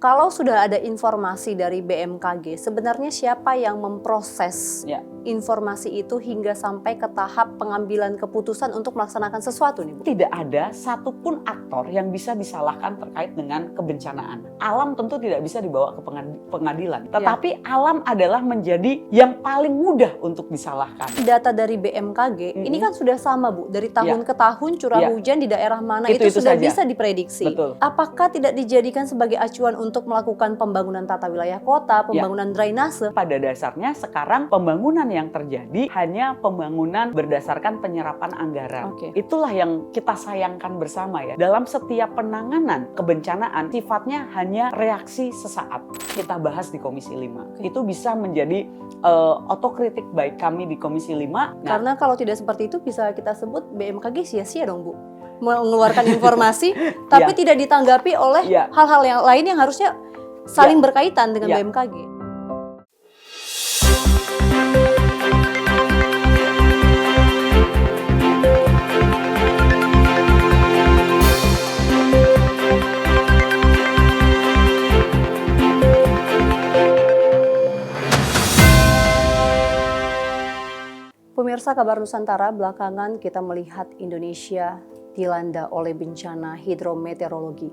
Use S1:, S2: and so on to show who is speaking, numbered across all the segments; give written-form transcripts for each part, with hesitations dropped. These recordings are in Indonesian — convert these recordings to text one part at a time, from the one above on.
S1: Kalau sudah ada informasi dari BMKG, sebenarnya siapa yang memproses informasi itu hingga sampai ke tahap pengambilan keputusan untuk melaksanakan sesuatu nih, Bu?
S2: Tidak ada satupun aktor yang bisa disalahkan terkait dengan kebencanaan. Alam tentu tidak bisa dibawa ke pengadilan, tetapi alam adalah menjadi yang paling mudah untuk disalahkan.
S1: Data dari BMKG ini kan sudah sama, Bu, dari tahun ke tahun curah hujan di daerah mana itu sudah saja bisa diprediksi.
S2: Betul.
S1: Apakah tidak dijadikan sebagai acuan untuk melakukan pembangunan tata wilayah kota, pembangunan drainase?
S2: Pada dasarnya sekarang pembangunan yang terjadi hanya pembangunan berdasarkan penyerapan anggaran. Itulah yang kita sayangkan bersama ya. Dalam setiap penanganan kebencanaan sifatnya hanya reaksi sesaat. Kita bahas di Komisi 5. Itu bisa menjadi otokritik baik kami di Komisi 5.
S1: Karena kalau tidak seperti itu bisa kita sebut BMKG sia-sia dong, Bu. Mengeluarkan informasi tapi tidak ditanggapi oleh hal-hal yang lain yang harusnya saling berkaitan dengan BMKG. Pemirsa Kabar Nusantara, belakangan kita melihat Indonesia dilanda oleh bencana hidrometeorologi.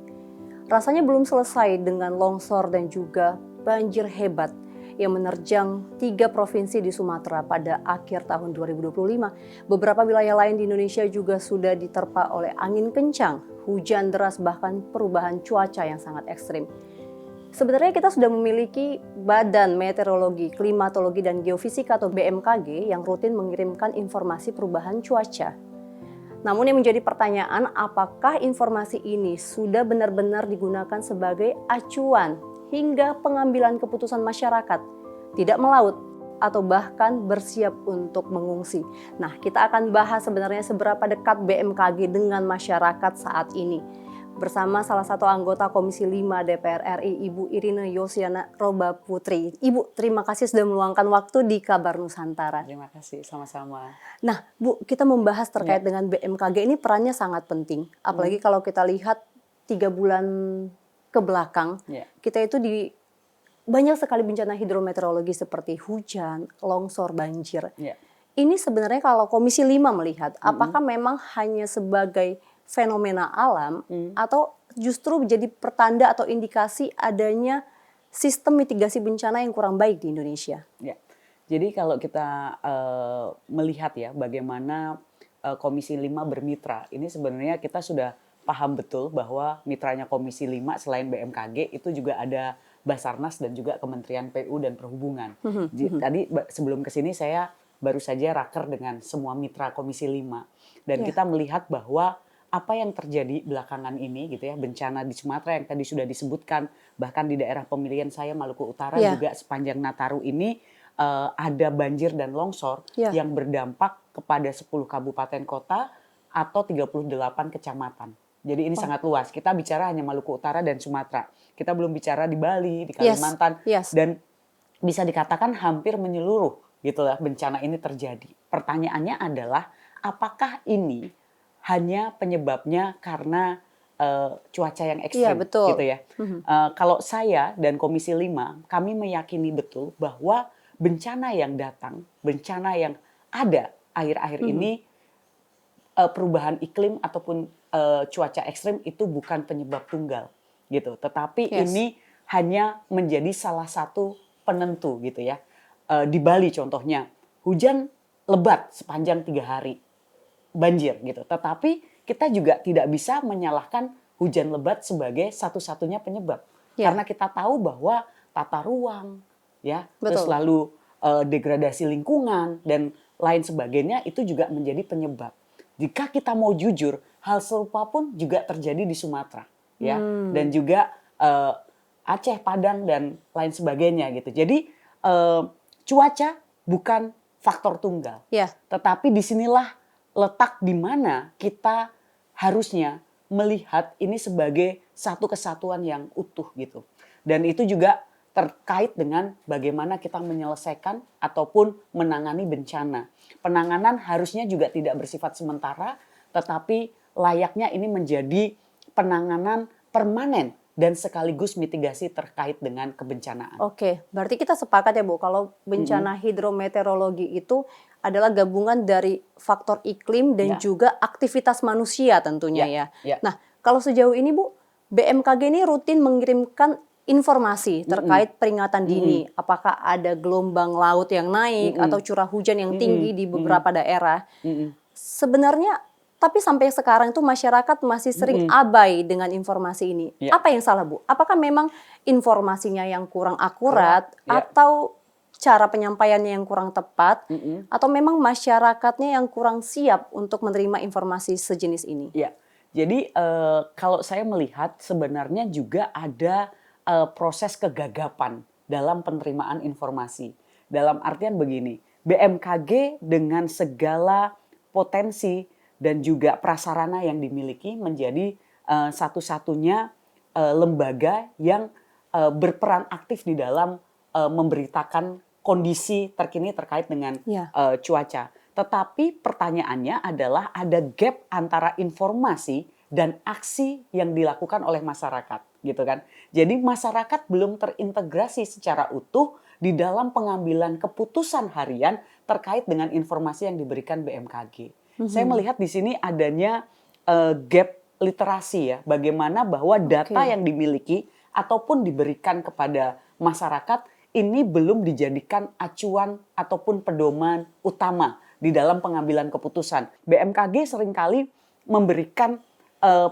S1: Rasanya belum selesai dengan longsor dan juga banjir hebat yang menerjang 3 provinsi di Sumatera pada akhir tahun 2025. Beberapa wilayah lain di Indonesia juga sudah diterpa oleh angin kencang, hujan deras, bahkan perubahan cuaca yang sangat ekstrim. Sebenarnya kita sudah memiliki Badan Meteorologi, Klimatologi, dan Geofisika atau BMKG yang rutin mengirimkan informasi perubahan cuaca. Namun yang menjadi pertanyaan, apakah informasi ini sudah benar-benar digunakan sebagai acuan hingga pengambilan keputusan masyarakat tidak melaut atau bahkan bersiap untuk mengungsi. Nah, kita akan bahas sebenarnya seberapa dekat BMKG dengan masyarakat saat ini. Bersama salah satu anggota Komisi 5 DPR RI, Ibu Irina Yosiana Roba Putri. Ibu, terima kasih sudah meluangkan waktu di Kabar Nusantara.
S2: Terima kasih, sama-sama.
S1: Nah, Bu, kita membahas terkait dengan BMKG ini perannya sangat penting. Apalagi kalau kita lihat 3 bulan ke belakang, kita itu di banyak sekali bencana hidrometeorologi seperti hujan, longsor, banjir. Ini sebenarnya kalau Komisi 5 melihat, apakah memang hanya sebagai fenomena alam atau justru menjadi pertanda atau indikasi adanya sistem mitigasi bencana yang kurang baik di Indonesia?
S2: Jadi kalau kita melihat ya bagaimana Komisi 5 bermitra, ini sebenarnya kita sudah paham betul bahwa mitranya Komisi 5 selain BMKG itu juga ada Basarnas dan juga Kementerian PU dan Perhubungan. Tadi sebelum kesini saya baru saja raker dengan semua mitra Komisi 5 dan kita melihat bahwa apa yang terjadi belakangan ini gitu ya, bencana di Sumatera yang tadi sudah disebutkan, bahkan di daerah pemilihan saya Maluku Utara juga sepanjang Nataru ini ada banjir dan longsor yang berdampak kepada 10 kabupaten kota atau 38 kecamatan. Jadi ini sangat luas. Kita bicara hanya Maluku Utara dan Sumatera. Kita belum bicara di Bali, di Kalimantan dan bisa dikatakan hampir menyeluruh gitu lah bencana ini terjadi. Pertanyaannya adalah apakah ini hanya penyebabnya karena cuaca yang ekstrim gitu ya. Kalau saya dan Komisi 5, kami meyakini betul bahwa bencana yang datang, bencana yang ada akhir-akhir ini, perubahan iklim ataupun cuaca ekstrim itu bukan penyebab tunggal gitu. Tetapi ini hanya menjadi salah satu penentu gitu ya. Di Bali contohnya, hujan lebat sepanjang 3 hari. Banjir gitu. Tetapi kita juga tidak bisa menyalahkan hujan lebat sebagai satu-satunya penyebab. Karena kita tahu bahwa tata ruang terus lalu degradasi lingkungan dan lain sebagainya itu juga menjadi penyebab. Jika kita mau jujur, hal serupa pun juga terjadi di Sumatera dan juga Aceh, Padang dan lain sebagainya gitu. Jadi cuaca bukan faktor tunggal. Tetapi disinilah letak di mana kita harusnya melihat ini sebagai satu kesatuan yang utuh gitu. Dan itu juga terkait dengan bagaimana kita menyelesaikan ataupun menangani bencana. Penanganan harusnya juga tidak bersifat sementara, tetapi layaknya ini menjadi penanganan permanen dan sekaligus mitigasi terkait dengan kebencanaan.
S1: Oke, berarti kita sepakat ya Bu, kalau bencana hidrometeorologi itu adalah gabungan dari faktor iklim dan
S2: Ya.
S1: juga aktivitas manusia tentunya ya.
S2: Ya.
S1: Nah, kalau sejauh ini Bu, BMKG ini rutin mengirimkan informasi terkait peringatan dini. Apakah ada gelombang laut yang naik atau curah hujan yang tinggi di beberapa daerah. Sebenarnya, tapi sampai sekarang itu masyarakat masih sering abai dengan informasi ini.
S2: Ya.
S1: Apa yang salah Bu? Apakah memang informasinya yang kurang akurat
S2: Ya.
S1: atau cara penyampaiannya yang kurang tepat atau memang masyarakatnya yang kurang siap untuk menerima informasi sejenis ini?
S2: Ya, jadi kalau saya melihat sebenarnya juga ada proses kegagapan dalam penerimaan informasi. Dalam artian begini, BMKG dengan segala potensi dan juga prasarana yang dimiliki menjadi satu-satunya lembaga yang berperan aktif di dalam memberitakan kondisi terkini terkait dengan cuaca. Tetapi pertanyaannya adalah ada gap antara informasi dan aksi yang dilakukan oleh masyarakat, gitu kan? Jadi masyarakat belum terintegrasi secara utuh di dalam pengambilan keputusan harian terkait dengan informasi yang diberikan BMKG. Saya melihat di sini adanya gap literasi ya, bagaimana bahwa data yang dimiliki ataupun diberikan kepada masyarakat ini belum dijadikan acuan ataupun pedoman utama di dalam pengambilan keputusan. BMKG seringkali memberikan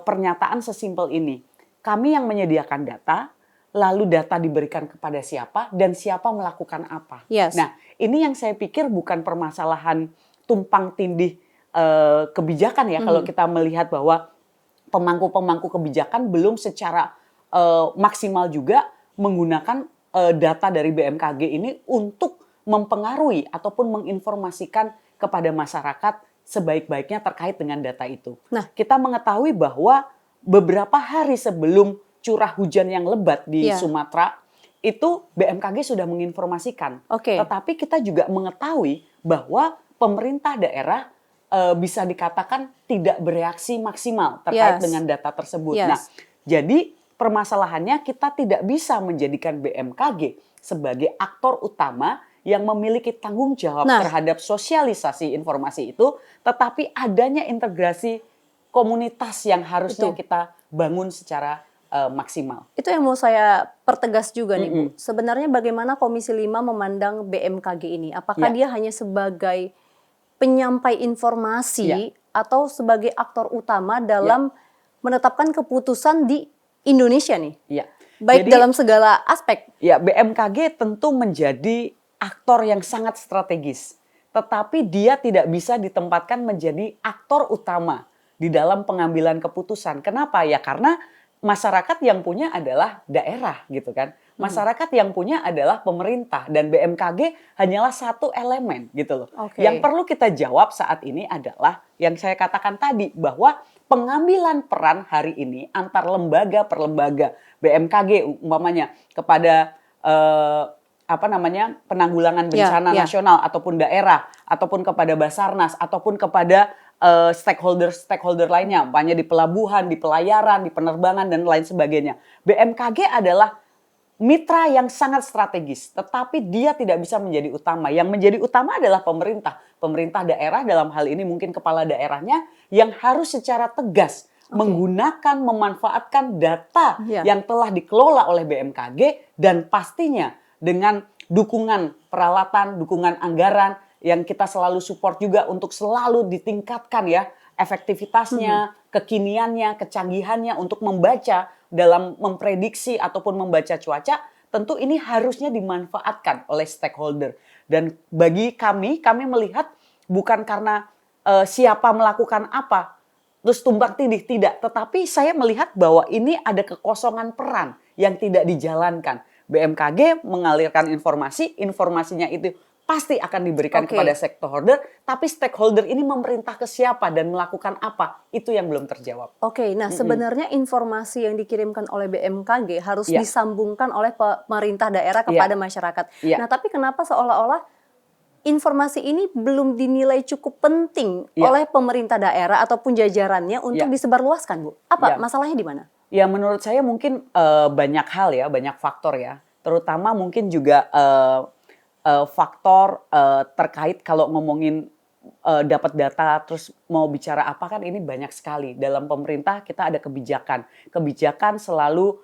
S2: pernyataan sesimpel ini. Kami yang menyediakan data, lalu data diberikan kepada siapa dan siapa melakukan apa.
S1: Yes.
S2: Nah, ini yang saya pikir bukan permasalahan tumpang tindih kebijakan ya. Kalau kita melihat bahwa pemangku-pemangku kebijakan belum secara maksimal juga menggunakan data dari BMKG ini untuk mempengaruhi ataupun menginformasikan kepada masyarakat sebaik-baiknya terkait dengan data itu.
S1: Nah,
S2: kita mengetahui bahwa beberapa hari sebelum curah hujan yang lebat di Sumatera, itu BMKG sudah menginformasikan. Tetapi kita juga mengetahui bahwa pemerintah daerah bisa dikatakan tidak bereaksi maksimal terkait dengan data tersebut. Nah, jadi permasalahannya kita tidak bisa menjadikan BMKG sebagai aktor utama yang memiliki tanggung jawab terhadap sosialisasi informasi itu, tetapi adanya integrasi komunitas yang harusnya kita bangun secara maksimal.
S1: Itu yang mau saya pertegas juga nih Bu. Sebenarnya bagaimana Komisi 5 memandang BMKG ini? Apakah dia hanya sebagai penyampai informasi atau sebagai aktor utama dalam menetapkan keputusan di Indonesia nih? Baik jadi, dalam segala aspek.
S2: Ya, BMKG tentu menjadi aktor yang sangat strategis. Tetapi dia tidak bisa ditempatkan menjadi aktor utama di dalam pengambilan keputusan. Kenapa? Ya karena masyarakat yang punya adalah daerah gitu kan. Masyarakat yang punya adalah pemerintah dan BMKG hanyalah satu elemen gitu loh. Yang perlu kita jawab saat ini adalah yang saya katakan tadi bahwa pengambilan peran hari ini antar lembaga per lembaga, BMKG umpamanya kepada penanggulangan bencana nasional ataupun daerah ataupun kepada Basarnas ataupun kepada stakeholder lainnya, umpamanya di pelabuhan, di pelayaran, di penerbangan dan lain sebagainya. BMKG adalah mitra yang sangat strategis, tetapi dia tidak bisa menjadi utama. Yang menjadi utama adalah pemerintah daerah, dalam hal ini mungkin kepala daerahnya yang harus secara tegas menggunakan, memanfaatkan data yang telah dikelola oleh BMKG dan pastinya dengan dukungan peralatan, dukungan anggaran yang kita selalu support juga untuk selalu ditingkatkan ya efektivitasnya, kekiniannya, kecanggihannya untuk membaca dalam memprediksi ataupun membaca cuaca, tentu ini harusnya dimanfaatkan oleh stakeholder. Dan bagi kami melihat bukan karena siapa melakukan apa, terus tumbang tindih, tidak. Tetapi saya melihat bahwa ini ada kekosongan peran yang tidak dijalankan. BMKG mengalirkan informasinya itu pasti akan diberikan kepada stakeholder, tapi stakeholder ini memerintah ke siapa dan melakukan apa, itu yang belum terjawab.
S1: Nah sebenarnya informasi yang dikirimkan oleh BMKG harus disambungkan oleh pemerintah daerah kepada masyarakat. Nah tapi kenapa seolah-olah informasi ini belum dinilai cukup penting oleh pemerintah daerah ataupun jajarannya untuk disebarluaskan, Bu? Apa masalahnya di mana?
S2: Ya menurut saya mungkin banyak hal ya, banyak faktor ya. Terutama mungkin juga faktor terkait kalau ngomongin dapat data terus mau bicara apa kan ini banyak sekali. Dalam pemerintah kita ada kebijakan. Kebijakan selalu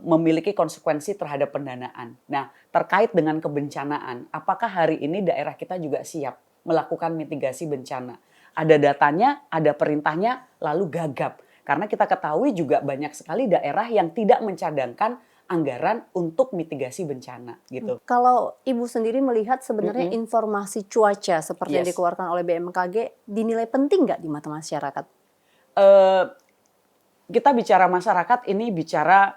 S2: memiliki konsekuensi terhadap pendanaan. Nah, terkait dengan kebencanaan, apakah hari ini daerah kita juga siap melakukan mitigasi bencana? Ada datanya, ada perintahnya, lalu gagap. Karena kita ketahui juga banyak sekali daerah yang tidak mencadangkan anggaran untuk mitigasi bencana gitu.
S1: Kalau Ibu sendiri melihat sebenarnya
S2: Mm-mm.
S1: informasi cuaca seperti yang
S2: Yes.
S1: dikeluarkan oleh BMKG dinilai penting nggak di mata masyarakat?
S2: Eh, kita bicara masyarakat ini bicara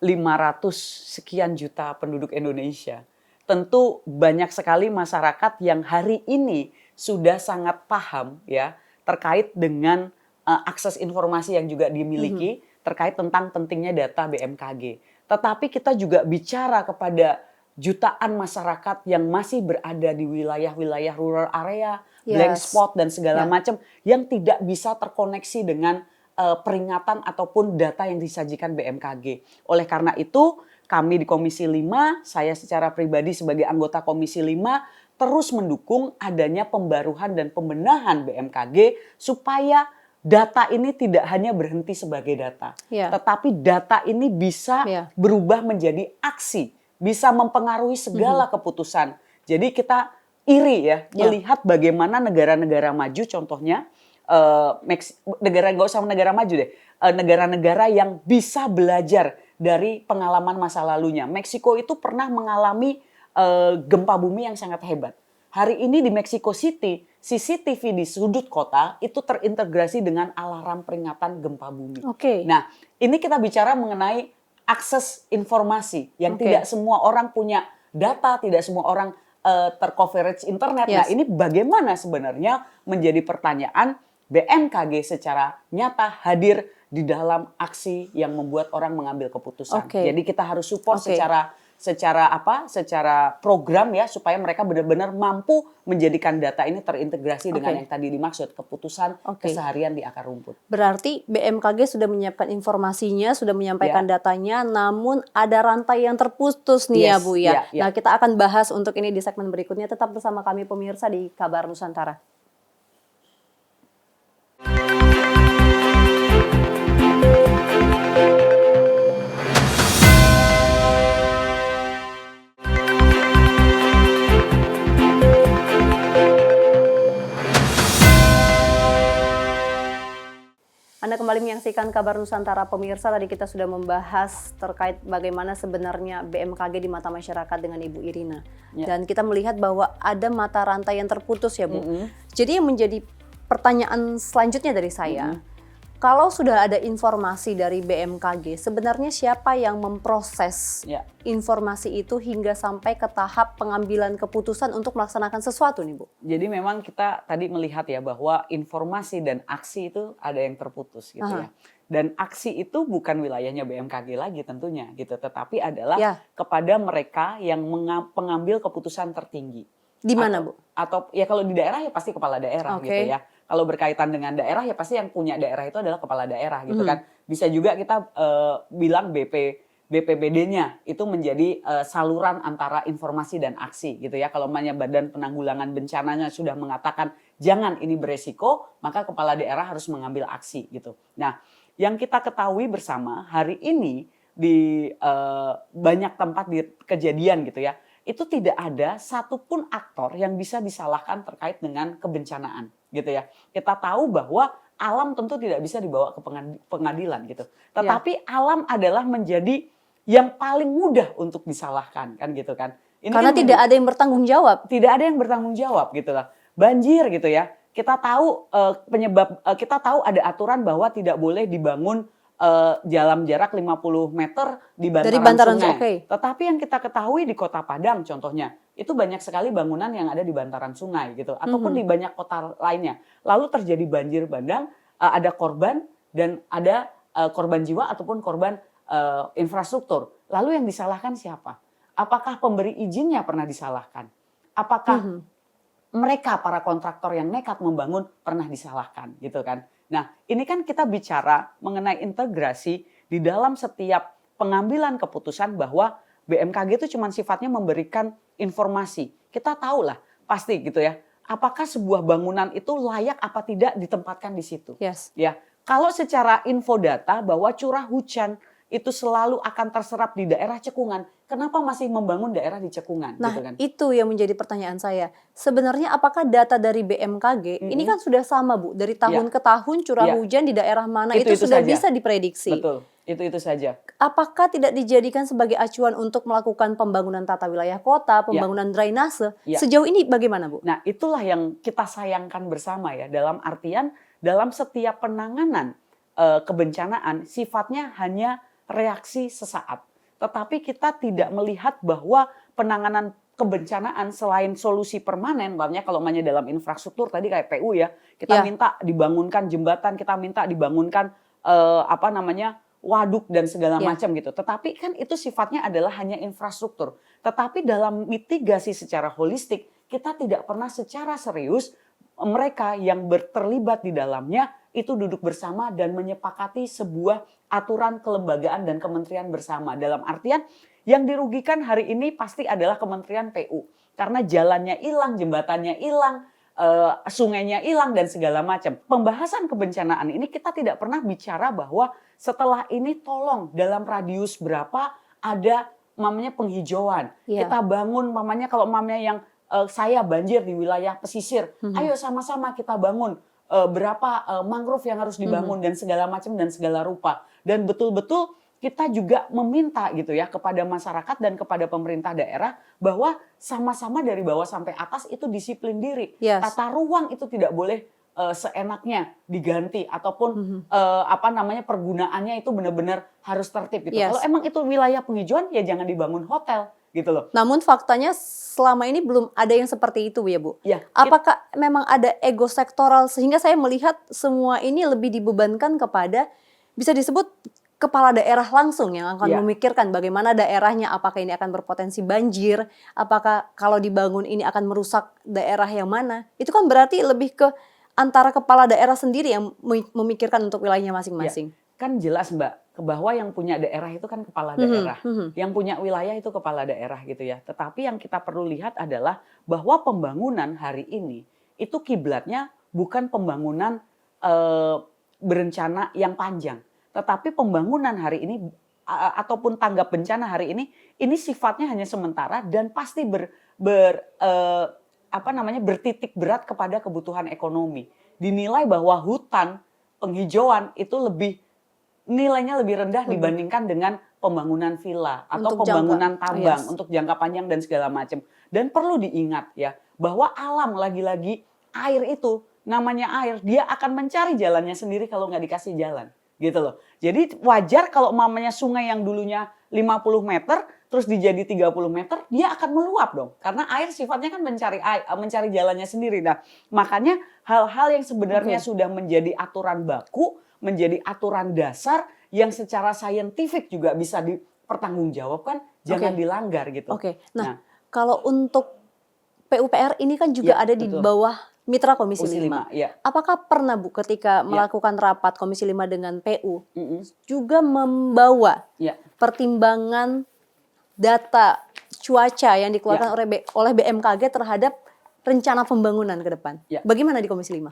S2: 500 sekian juta penduduk Indonesia. Tentu banyak sekali masyarakat yang hari ini sudah sangat paham ya terkait dengan akses informasi yang juga dimiliki terkait tentang pentingnya data BMKG. Tetapi kita juga bicara kepada jutaan masyarakat yang masih berada di wilayah-wilayah rural area, blank
S1: Yes.
S2: spot dan segala
S1: Ya.
S2: macam yang tidak bisa terkoneksi dengan peringatan ataupun data yang disajikan BMKG. Oleh karena itu, kami di Komisi 5, saya secara pribadi sebagai anggota Komisi 5 terus mendukung adanya pembaruan dan pembenahan BMKG supaya data ini tidak hanya berhenti sebagai data,
S1: Ya.
S2: tetapi data ini bisa
S1: Ya.
S2: berubah menjadi aksi, bisa mempengaruhi segala keputusan. Jadi kita iri ya melihat bagaimana negara-negara maju contohnya negara nggak usah negara maju deh, negara-negara yang bisa belajar dari pengalaman masa lalunya. Meksiko itu pernah mengalami gempa bumi yang sangat hebat. Hari ini di Mexico City, CCTV di sudut kota itu terintegrasi dengan alarm peringatan gempa bumi.
S1: Oke.
S2: Nah, ini kita bicara mengenai akses informasi yang
S1: Oke.
S2: tidak semua orang punya data, tidak semua orang tercoverage internet. Nah,
S1: Yes.
S2: ini bagaimana sebenarnya menjadi pertanyaan BMKG secara nyata hadir di dalam aksi yang membuat orang mengambil keputusan.
S1: Oke.
S2: Jadi kita harus support
S1: Oke.
S2: secara program ya supaya mereka benar-benar mampu menjadikan data ini terintegrasi dengan
S1: Oke.
S2: yang tadi dimaksud keputusan
S1: Oke.
S2: keseharian di akar rumput.
S1: Berarti BMKG sudah menyiapkan informasinya, sudah menyampaikan
S2: Ya.
S1: datanya, namun ada rantai yang terputus nih ya
S2: Yes,
S1: Bu ya.
S2: ya.
S1: Nah, kita akan bahas untuk ini di segmen berikutnya. Tetap bersama kami pemirsa di Kabar Nusantara. Anda kembali menyaksikan Kabar Nusantara pemirsa. Tadi kita sudah membahas terkait bagaimana sebenarnya BMKG di mata masyarakat dengan Ibu Irina.
S2: Ya.
S1: Dan kita melihat bahwa ada mata rantai yang terputus ya Bu.
S2: Mm-mm.
S1: Jadi yang menjadi pertanyaan selanjutnya dari saya, kalau sudah ada informasi dari BMKG, sebenarnya siapa yang memproses
S2: Ya.
S1: informasi itu hingga sampai ke tahap pengambilan keputusan untuk melaksanakan sesuatu nih Bu?
S2: Jadi memang kita tadi melihat ya bahwa informasi dan aksi itu ada yang terputus gitu ya. Dan aksi itu bukan wilayahnya BMKG lagi tentunya gitu, tetapi adalah
S1: Ya.
S2: kepada mereka yang pengambil keputusan tertinggi.
S1: Di mana Bu?
S2: Atau ya kalau di daerah ya pasti kepala daerah
S1: Oke.
S2: gitu ya. Kalau berkaitan dengan daerah ya pasti yang punya daerah itu adalah kepala daerah gitu kan. Bisa juga kita bilang BPBD-nya itu menjadi saluran antara informasi dan aksi gitu ya. Kalau namanya Badan Penanggulangan Bencananya sudah mengatakan jangan ini beresiko, maka kepala daerah harus mengambil aksi gitu. Nah, yang kita ketahui bersama hari ini di banyak tempat di kejadian gitu ya, itu tidak ada satupun aktor yang bisa disalahkan terkait dengan kebencanaan gitu ya. Kita tahu bahwa alam tentu tidak bisa dibawa ke pengadilan gitu. Tetapi alam adalah menjadi yang paling mudah untuk disalahkan kan gitu kan. Ini
S1: Karena
S2: kan
S1: tidak ada yang bertanggung jawab.
S2: tidak ada yang bertanggung jawab gitu lah. Banjir gitu ya. Kita tahu kita tahu ada aturan bahwa tidak boleh dibangun jalan jarak 50 meter di
S1: Dari
S2: bantaran
S1: bantaran,
S2: sungai.
S1: oke.
S2: Tetapi yang kita ketahui di Kota Padang contohnya, itu banyak sekali bangunan yang ada di bantaran sungai gitu ataupun di banyak kota lainnya. Lalu terjadi banjir bandang, ada korban dan ada korban jiwa ataupun korban infrastruktur. Lalu yang disalahkan siapa? Apakah pemberi izinnya pernah disalahkan? Apakah mereka para kontraktor yang nekat membangun pernah disalahkan gitu kan? Nah, ini kan kita bicara mengenai integrasi di dalam setiap pengambilan keputusan bahwa BMKG itu cuma sifatnya memberikan informasi. Kita tahu lah pasti gitu ya. Apakah sebuah bangunan itu layak apa tidak ditempatkan di situ?
S1: Yes.
S2: Ya, kalau secara info data bahwa curah hujan itu selalu akan terserap di daerah cekungan, kenapa masih membangun daerah di cekungan?
S1: Nah,
S2: gitu kan?
S1: itu yang menjadi pertanyaan saya. Sebenarnya apakah data dari BMKG ini kan sudah sama, Bu, dari tahun ke tahun curah hujan di daerah mana itu sudah
S2: saja.
S1: bisa diprediksi.
S2: Betul, itu saja.
S1: Apakah tidak dijadikan sebagai acuan untuk melakukan pembangunan tata wilayah kota, pembangunan drainase? Sejauh ini bagaimana, Bu?
S2: Nah, itulah yang kita sayangkan bersama ya, dalam artian dalam setiap penanganan kebencanaan sifatnya hanya reaksi sesaat. Tetapi kita tidak melihat bahwa penanganan kebencanaan selain solusi permanen, makanya kalau namanya dalam infrastruktur tadi kayak PU ya, kita minta dibangunkan jembatan, kita minta dibangunkan waduk dan segala macam gitu. Tetapi kan itu sifatnya adalah hanya infrastruktur. Tetapi dalam mitigasi secara holistik, kita tidak pernah secara serius mereka yang terlibat di dalamnya itu duduk bersama dan menyepakati sebuah aturan kelembagaan dan kementerian bersama. Dalam artian yang dirugikan hari ini pasti adalah Kementerian PU. Karena jalannya hilang, jembatannya hilang, sungainya hilang dan segala macam. Pembahasan kebencanaan ini kita tidak pernah bicara bahwa setelah ini tolong dalam radius berapa ada penghijauan. Kita bangun kalau yang saya banjir di wilayah pesisir, ayo sama-sama kita bangun berapa mangrove yang harus dibangun dan segala macam dan segala rupa. Dan betul-betul kita juga meminta gitu ya kepada masyarakat dan kepada pemerintah daerah bahwa sama-sama dari bawah sampai atas itu disiplin diri. Tata ruang itu tidak boleh seenaknya diganti ataupun pergunaannya itu benar-benar harus tertib gitu. Kalau emang itu wilayah penghijauan ya jangan dibangun hotel gitu loh.
S1: Namun faktanya selama ini belum ada yang seperti itu ya, Bu. Apakah memang ada ego sektoral sehingga saya melihat semua ini lebih dibebankan kepada bisa disebut kepala daerah langsung yang akan memikirkan bagaimana daerahnya, apakah ini akan berpotensi banjir, apakah kalau dibangun ini akan merusak daerah yang mana. Itu kan berarti lebih ke antara kepala daerah sendiri yang memikirkan untuk wilayahnya masing-masing.
S2: Kan jelas Mbak, bahwa yang punya daerah itu kan kepala daerah. Yang punya wilayah itu kepala daerah gitu ya. Tetapi yang kita perlu lihat adalah bahwa pembangunan hari ini itu kiblatnya bukan pembangunan berencana yang panjang. Tetapi pembangunan hari ini ataupun tanggap bencana hari ini sifatnya hanya sementara dan pasti bertitik berat kepada kebutuhan ekonomi. Dinilai bahwa hutan penghijauan itu nilainya lebih rendah dibandingkan dengan pembangunan villa atau untuk pembangunan tambang untuk jangka panjang dan segala macam. Dan perlu diingat ya bahwa alam lagi-lagi air itu namanya air, dia akan mencari jalannya sendiri kalau nggak dikasih jalan. Gitu loh. Jadi wajar kalau sungai yang dulunya 50 meter terus dijadi 30 meter, dia akan meluap dong. Karena air sifatnya kan mencari jalannya sendiri. Nah, makanya hal-hal yang sebenarnya sudah menjadi aturan baku, menjadi aturan dasar yang secara saintifik juga bisa dipertanggungjawabkan, jangan dilanggar gitu.
S1: Nah, kalau untuk PUPR ini kan juga ada di bawah Mitra Komisi 5. Apakah pernah Bu ketika melakukan rapat Komisi 5 dengan PU juga membawa pertimbangan data cuaca yang dikeluarkan oleh BMKG terhadap rencana pembangunan ke depan? Bagaimana di Komisi 5?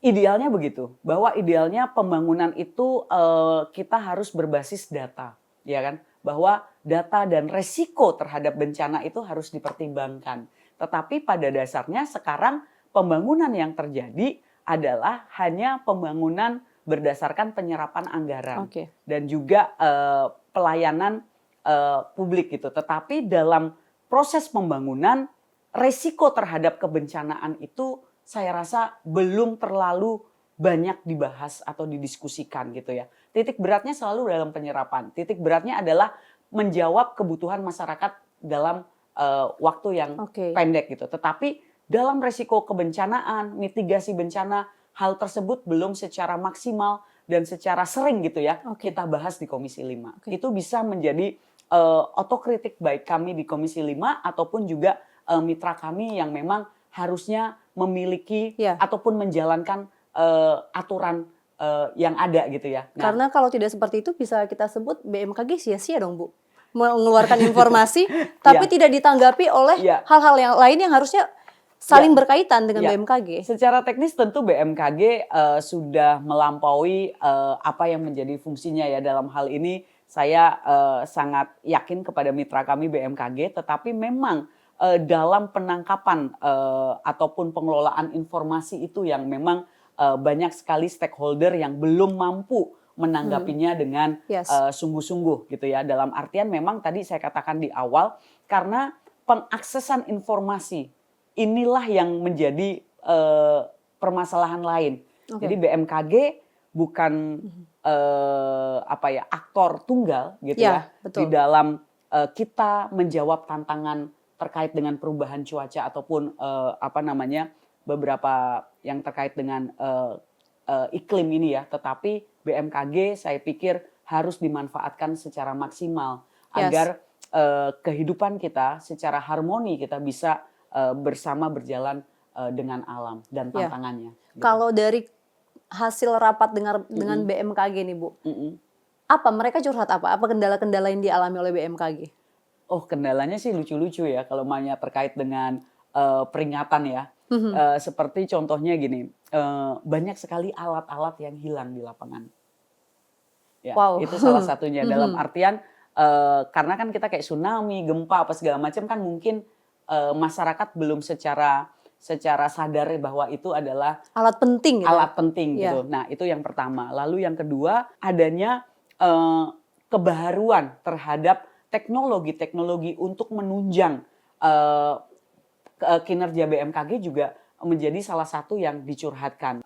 S2: Idealnya begitu, bahwa idealnya pembangunan itu kita harus berbasis data, ya kan? Bahwa data dan resiko terhadap bencana itu harus dipertimbangkan. Tetapi pada dasarnya sekarang pembangunan yang terjadi adalah hanya pembangunan berdasarkan penyerapan anggaran dan juga pelayanan publik gitu. Tetapi dalam proses pembangunan resiko terhadap kebencanaan itu saya rasa belum terlalu banyak dibahas atau didiskusikan gitu ya. Titik beratnya selalu dalam penyerapan. Titik beratnya adalah menjawab kebutuhan masyarakat dalam waktu yang pendek gitu. Tetapi dalam resiko kebencanaan, mitigasi bencana, hal tersebut belum secara maksimal dan secara sering gitu ya kita bahas di Komisi 5. Itu bisa menjadi otokritik baik kami di Komisi 5 ataupun juga mitra kami yang memang harusnya memiliki ataupun menjalankan aturan yang ada gitu ya. Nah,
S1: Karena kalau tidak seperti itu bisa kita sebut BMKG sia-sia dong Bu. Mengeluarkan informasi tapi
S2: ya,
S1: tidak ditanggapi oleh
S2: ya,
S1: hal-hal yang lain yang harusnya
S2: ya,
S1: saling berkaitan dengan
S2: ya.
S1: BMKG.
S2: Secara teknis tentu BMKG sudah melampaui apa yang menjadi fungsinya ya. Dalam hal ini saya sangat yakin kepada mitra kami BMKG, tetapi memang dalam penangkapan ataupun pengelolaan informasi itu yang memang banyak sekali stakeholder yang belum mampu menanggapinya dengan
S1: Yes.
S2: sungguh-sungguh gitu ya. Dalam artian memang tadi saya katakan di awal, karena pengaksesan informasi inilah yang menjadi permasalahan lain.
S1: Oke.
S2: Jadi BMKG bukan aktor tunggal gitu
S1: Ya,
S2: ya
S1: betul.
S2: di dalam kita menjawab tantangan terkait dengan perubahan cuaca ataupun beberapa yang terkait dengan iklim ini ya. Tetapi BMKG saya pikir harus dimanfaatkan secara maksimal agar kehidupan kita secara harmoni kita bisa bersama berjalan dengan alam dan tantangannya. Gitu.
S1: Kalau dari hasil rapat dengan BMKG nih Bu, apa mereka curhat apa? Apa kendala-kendala yang dialami oleh BMKG?
S2: Oh, kendalanya sih lucu-lucu ya kalau mainnya terkait dengan peringatan ya. Seperti contohnya gini, banyak sekali alat-alat yang hilang di lapangan. Ya,
S1: Wow.
S2: itu salah satunya. Dalam artian karena kan kita kayak tsunami, gempa apa segala macam kan mungkin masyarakat belum secara sadar bahwa itu adalah
S1: Alat penting gitu.
S2: alat penting gitu. Nah, itu yang pertama. Lalu yang kedua, adanya kebaharuan terhadap teknologi untuk menunjang kinerja BMKG juga menjadi salah satu yang dicurhatkan.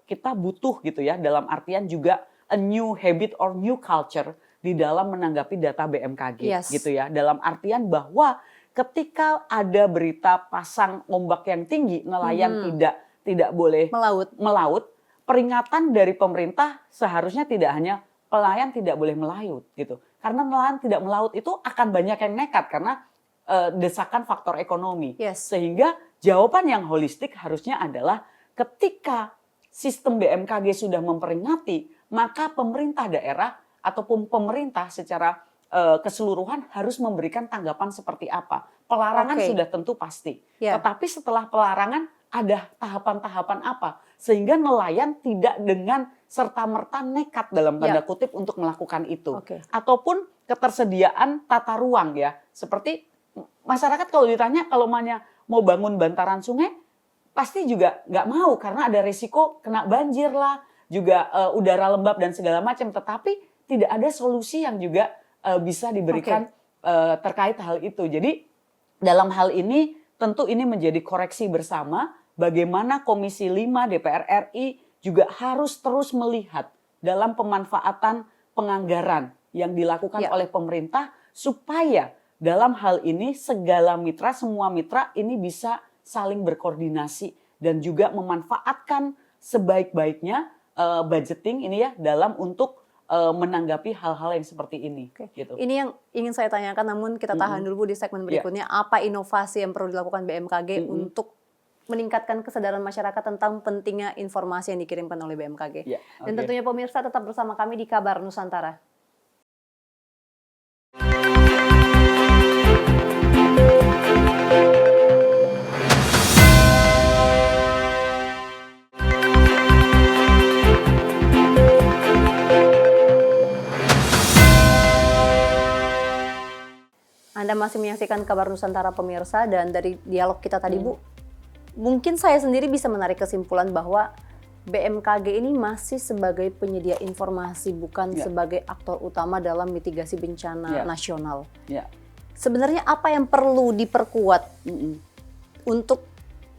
S2: Kita butuh gitu ya, dalam artian juga a new habit or new culture di dalam menanggapi data BMKG gitu ya. Dalam artian bahwa ketika ada berita pasang ombak yang tinggi, nelayan tidak boleh melaut, peringatan dari pemerintah seharusnya tidak hanya nelayan tidak boleh melaut gitu. Karena nelayan tidak melaut itu akan banyak yang nekat karena desakan faktor ekonomi. Sehingga jawaban yang holistik harusnya adalah ketika sistem BMKG sudah memperingati, maka pemerintah daerah ataupun pemerintah secara keseluruhan harus memberikan tanggapan seperti apa. Pelarangan sudah tentu pasti. Tetapi setelah pelarangan ada tahapan-tahapan apa. Sehingga nelayan tidak dengan serta-merta nekat dalam tanda kutip untuk melakukan itu. Ataupun ketersediaan tata ruang ya. Seperti masyarakat kalau ditanya kalau mau bangun bantaran sungai, pasti juga nggak mau karena ada risiko kena banjir lah. Juga udara lembab dan segala macam. Tetapi tidak ada solusi yang juga bisa diberikan terkait hal itu. Jadi dalam hal ini tentu ini menjadi koreksi bersama bagaimana Komisi 5 DPR RI juga harus terus melihat dalam pemanfaatan penganggaran yang dilakukan oleh pemerintah supaya dalam hal ini segala mitra, semua mitra ini bisa saling berkoordinasi dan juga memanfaatkan sebaik-baiknya budgeting ini ya dalam untuk menanggapi hal-hal yang seperti ini. Gitu.
S1: Ini yang ingin saya tanyakan, namun kita tahan dulu di segmen berikutnya. Apa inovasi yang perlu dilakukan BMKG untuk meningkatkan kesadaran masyarakat tentang pentingnya informasi yang dikirimkan oleh BMKG. Dan tentunya pemirsa tetap bersama kami di Kabar Nusantara. Anda masih menyaksikan Kabar Nusantara pemirsa, dan dari dialog kita tadi Bu, mungkin saya sendiri bisa menarik kesimpulan bahwa BMKG ini masih sebagai penyedia informasi, bukan sebagai aktor utama dalam mitigasi bencana nasional. Sebenarnya apa yang perlu diperkuat untuk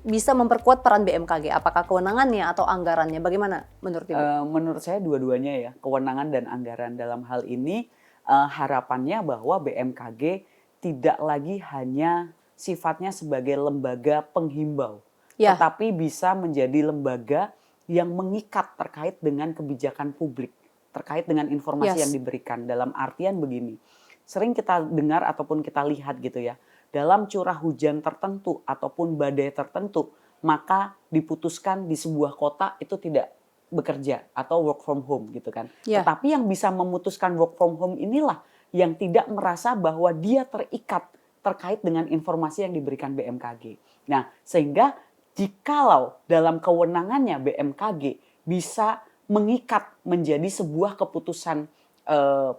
S1: bisa memperkuat peran BMKG? Apakah kewenangannya atau anggarannya? Bagaimana menurut Ibu?
S2: Menurut saya dua-duanya ya, kewenangan dan anggaran. Dalam hal ini harapannya bahwa BMKG tidak lagi hanya sifatnya sebagai lembaga penghimbau, tetapi bisa menjadi lembaga yang mengikat terkait dengan kebijakan publik, terkait dengan informasi yang diberikan. Dalam artian begini, sering kita dengar ataupun kita lihat gitu ya, dalam curah hujan tertentu ataupun badai tertentu, maka diputuskan di sebuah kota itu tidak bekerja atau work from home gitu kan.
S1: Ya.
S2: Tetapi yang bisa memutuskan work from home inilah yang tidak merasa bahwa dia terikat terkait dengan informasi yang diberikan BMKG. Nah, sehingga jikalau dalam kewenangannya BMKG bisa mengikat menjadi sebuah keputusan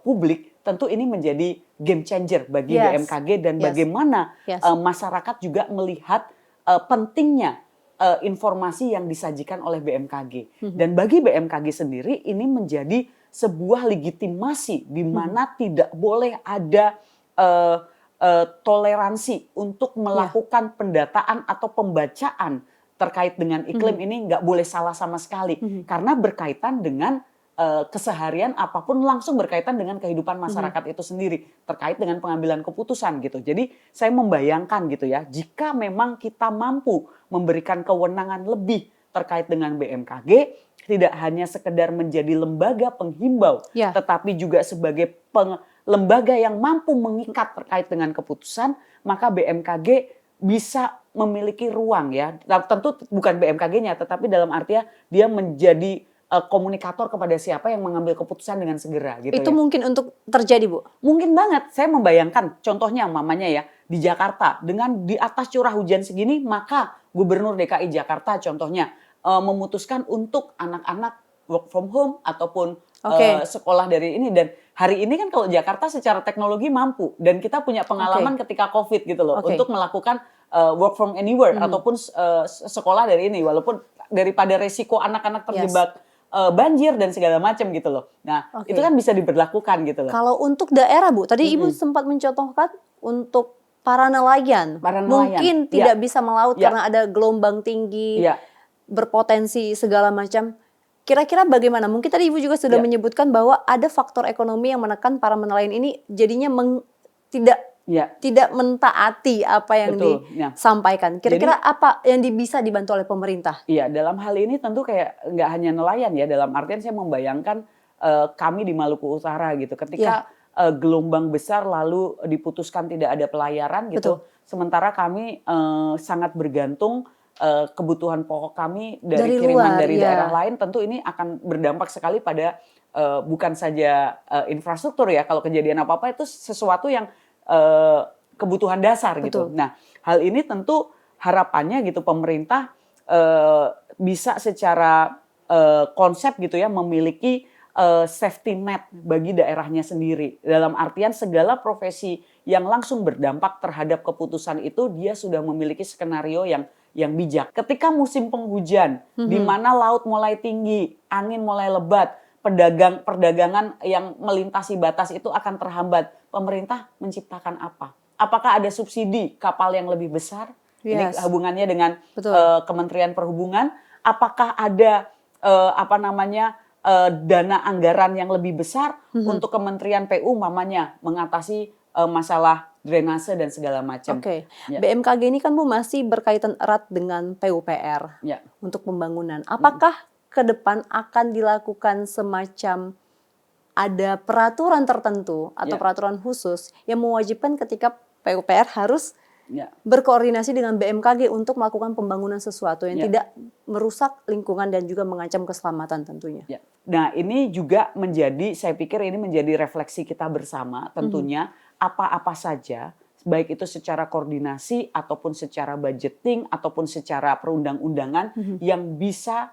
S2: publik, tentu ini menjadi game changer bagi BMKG dan bagaimana masyarakat juga melihat pentingnya informasi yang disajikan oleh BMKG. Dan bagi BMKG sendiri ini menjadi sebuah legitimasi di mana tidak boleh ada toleransi untuk melakukan pendataan atau pembacaan terkait dengan iklim ini nggak boleh salah sama sekali. Karena berkaitan dengan keseharian apapun langsung berkaitan dengan kehidupan masyarakat itu sendiri terkait dengan pengambilan keputusan gitu. Jadi saya membayangkan gitu ya, jika memang kita mampu memberikan kewenangan lebih terkait dengan BMKG, tidak hanya sekedar menjadi lembaga penghimbau, tetapi juga sebagai lembaga yang mampu mengikat terkait dengan keputusan, maka BMKG bisa memiliki ruang ya. Tentu bukan BMKG-nya, tetapi dalam artian dia menjadi komunikator kepada siapa yang mengambil keputusan dengan segera gitu.
S1: Itu mungkin untuk terjadi, Bu?
S2: Mungkin banget. Saya membayangkan contohnya mamanya ya di Jakarta dengan di atas curah hujan segini, maka Gubernur DKI Jakarta contohnya memutuskan untuk anak-anak work from home ataupun sekolah dari ini. Dan hari ini kan kalau Jakarta secara teknologi mampu dan kita punya pengalaman ketika COVID gitu loh untuk melakukan work from anywhere ataupun sekolah dari ini, walaupun daripada resiko anak-anak terjebak banjir dan segala macam gitu loh. Nah, itu kan bisa diberlakukan gitu loh.
S1: Kalau untuk daerah, Bu, tadi Ibu sempat mencontohkan untuk para nelayan. Mungkin tidak bisa melaut karena ada gelombang tinggi, berpotensi segala macam. Kira-kira bagaimana? Mungkin tadi Ibu juga sudah menyebutkan bahwa ada faktor ekonomi yang menekan para nelayan ini jadinya tidak mentaati apa yang disampaikan. Kira-kira apa yang bisa dibantu oleh pemerintah?
S2: Iya, dalam hal ini tentu kayak nggak hanya nelayan ya, dalam artian saya membayangkan kami di Maluku Utara gitu, ketika gelombang besar lalu diputuskan tidak ada pelayaran gitu, sementara kami sangat bergantung kebutuhan pokok kami dari kiriman dari daerah lain, tentu ini akan berdampak sekali pada bukan saja infrastruktur ya, kalau kejadian apa-apa itu sesuatu yang kebutuhan dasar gitu. Nah, hal ini tentu harapannya gitu pemerintah bisa secara konsep gitu ya memiliki safety net bagi daerahnya sendiri. Dalam artian segala profesi yang langsung berdampak terhadap keputusan itu dia sudah memiliki skenario yang bijak. Ketika musim penghujan di mana laut mulai tinggi, angin mulai lebat, perdagangan yang melintasi batas itu akan terhambat. Pemerintah menciptakan apa? Apakah ada subsidi kapal yang lebih besar? Ini hubungannya dengan Kementerian Perhubungan. Apakah ada dana anggaran yang lebih besar untuk Kementerian PU mamanya mengatasi masalah drainase dan segala macam.
S1: BMKG ini kan Bu masih berkaitan erat dengan PUPR untuk pembangunan. Apakah ke depan akan dilakukan semacam ada peraturan tertentu atau peraturan khusus yang mewajibkan ketika PUPR harus berkoordinasi dengan BMKG untuk melakukan pembangunan sesuatu yang tidak merusak lingkungan dan juga mengancam keselamatan tentunya.
S2: Nah, ini juga saya pikir ini menjadi refleksi kita bersama tentunya apa-apa saja baik itu secara koordinasi ataupun secara budgeting ataupun secara perundang-undangan yang bisa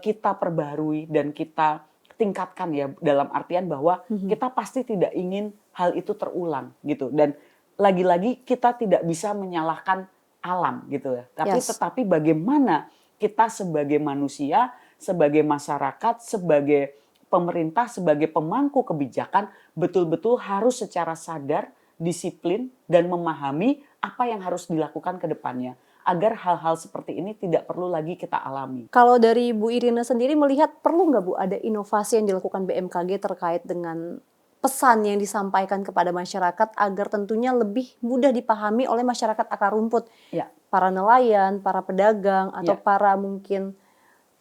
S2: kita perbaharui dan kita tingkatkan ya, dalam artian bahwa kita pasti tidak ingin hal itu terulang gitu. Dan lagi-lagi kita tidak bisa menyalahkan alam gitu ya. Tetapi bagaimana kita sebagai manusia, sebagai masyarakat, sebagai pemerintah, sebagai pemangku kebijakan betul-betul harus secara sadar, disiplin dan memahami apa yang harus dilakukan ke depannya, agar hal-hal seperti ini tidak perlu lagi kita alami.
S1: Kalau dari Bu Irina sendiri melihat perlu nggak Bu ada inovasi yang dilakukan BMKG terkait dengan pesan yang disampaikan kepada masyarakat agar tentunya lebih mudah dipahami oleh masyarakat akar rumput, para nelayan, para pedagang atau para mungkin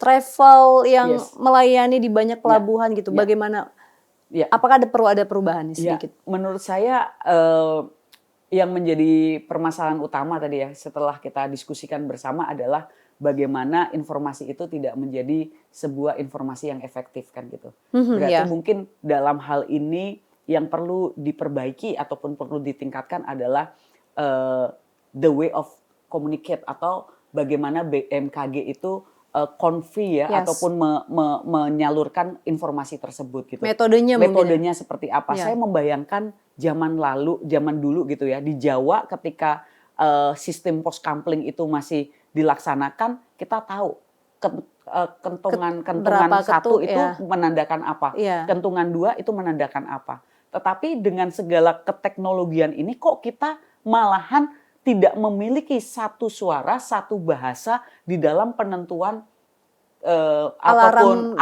S1: travel yang melayani di banyak pelabuhan gitu. Bagaimana? Apakah perlu ada perubahan sedikit?
S2: Menurut saya yang menjadi permasalahan utama tadi ya setelah kita diskusikan bersama adalah bagaimana informasi itu tidak menjadi sebuah informasi yang efektif kan gitu. Berarti mungkin dalam hal ini yang perlu diperbaiki ataupun perlu ditingkatkan adalah the way of communicate atau bagaimana BMKG itu konfi ya ataupun menyalurkan informasi tersebut gitu. Metodenya seperti apa? Saya membayangkan zaman dulu gitu ya di Jawa ketika sistem pos kampling itu masih dilaksanakan, kita tahu kentungan satu itu menandakan apa, kentungan 2 itu menandakan apa. Tetapi dengan segala keteknologian ini kok kita malahan tidak memiliki satu suara, satu bahasa di dalam penentuan alarm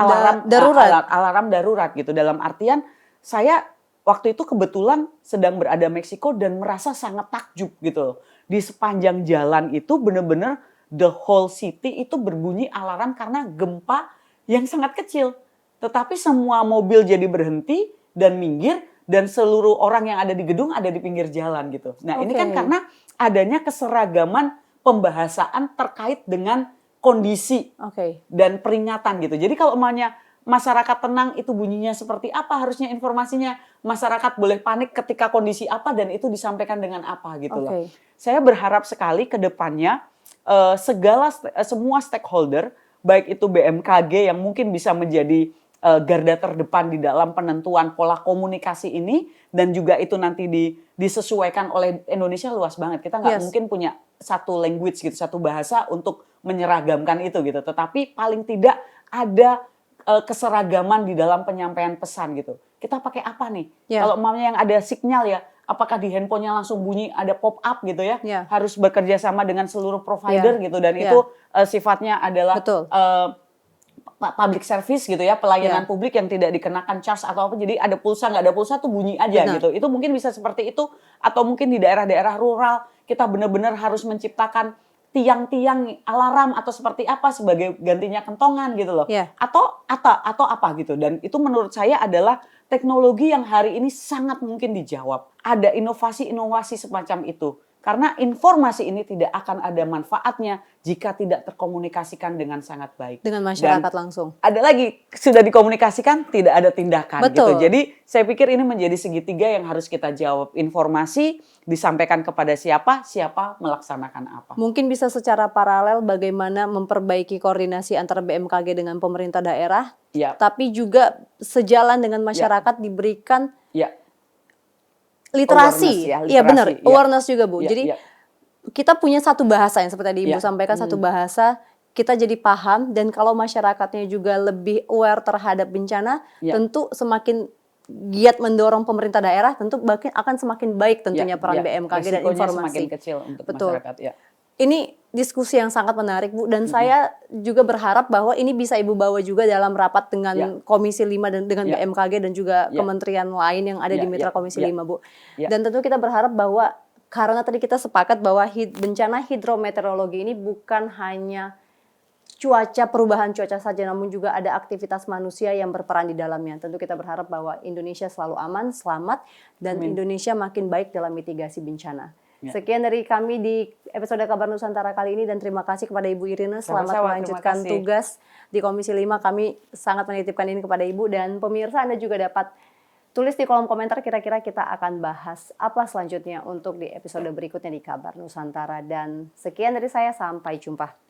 S2: darurat gitu. Dalam artian saya waktu itu kebetulan sedang berada Meksiko dan merasa sangat takjub gitu. Di sepanjang jalan itu benar-benar the whole city itu berbunyi alarm karena gempa yang sangat kecil. Tetapi semua mobil jadi berhenti dan minggir dan seluruh orang yang ada di gedung ada di pinggir jalan gitu. Nah ini kan karena adanya keseragaman pembahasan terkait dengan kondisi dan peringatan gitu. Jadi kalau umumnya masyarakat tenang itu bunyinya seperti apa, harusnya informasinya masyarakat boleh panik ketika kondisi apa dan itu disampaikan dengan apa gitu loh. Saya berharap sekali ke depannya semua stakeholder baik itu BMKG yang mungkin bisa menjadi garda terdepan di dalam penentuan pola komunikasi ini dan juga itu nanti disesuaikan oleh Indonesia luas banget. Kita nggak mungkin punya satu language gitu, satu bahasa untuk menyeragamkan itu gitu. Tetapi paling tidak ada keseragaman di dalam penyampaian pesan gitu. Kita pakai apa nih? Kalau umpamanya yang ada sinyal ya, apakah di handphonenya langsung bunyi ada pop up gitu ya? Harus bekerja sama dengan seluruh provider gitu dan itu sifatnya adalah public service gitu ya, pelayanan publik yang tidak dikenakan charge atau apa, jadi ada pulsa nggak ada pulsa tuh bunyi aja gitu. Itu mungkin bisa seperti itu atau mungkin di daerah-daerah rural kita benar-benar harus menciptakan tiang-tiang alarm atau seperti apa sebagai gantinya kentongan gitu loh. Atau apa gitu. Dan itu menurut saya adalah teknologi yang hari ini sangat mungkin dijawab. Ada inovasi-inovasi semacam itu. Karena informasi ini tidak akan ada manfaatnya jika tidak terkomunikasikan dengan sangat baik.
S1: Dengan masyarakat langsung.
S2: Ada lagi, sudah dikomunikasikan, tidak ada tindakan gitu. Jadi saya pikir ini menjadi segitiga yang harus kita jawab. Informasi disampaikan kepada siapa melaksanakan apa.
S1: Mungkin bisa secara paralel bagaimana memperbaiki koordinasi antara BMKG dengan pemerintah daerah. Tapi juga sejalan dengan masyarakat diberikan literasi, awareness juga Bu. Jadi kita punya satu bahasa yang seperti tadi Ibu sampaikan, satu bahasa kita jadi paham dan kalau masyarakatnya juga lebih aware terhadap bencana, tentu semakin giat mendorong pemerintah daerah, tentu akan semakin baik tentunya peran BMKG dan informasi.
S2: Semakin kecil untuk masyarakat.
S1: Ini diskusi yang sangat menarik Bu dan saya juga berharap bahwa ini bisa Ibu bawa juga dalam rapat dengan Komisi 5 dan dengan BMKG dan juga kementerian lain yang ada di mitra Komisi 5 Bu. Dan tentu kita berharap bahwa karena tadi kita sepakat bahwa bencana hidrometeorologi ini bukan hanya perubahan cuaca saja namun juga ada aktivitas manusia yang berperan di dalamnya. Tentu kita berharap bahwa Indonesia selalu aman, selamat dan Indonesia makin baik dalam mitigasi bencana. Sekian dari kami di episode Kabar Nusantara kali ini dan terima kasih kepada Ibu Irina. Selamat melanjutkan tugas di Komisi 5. Kami sangat menitipkan ini kepada Ibu dan pemirsa Anda juga dapat tulis di kolom komentar kira-kira kita akan bahas apa selanjutnya untuk di episode berikutnya di Kabar Nusantara. Dan sekian dari saya, sampai jumpa.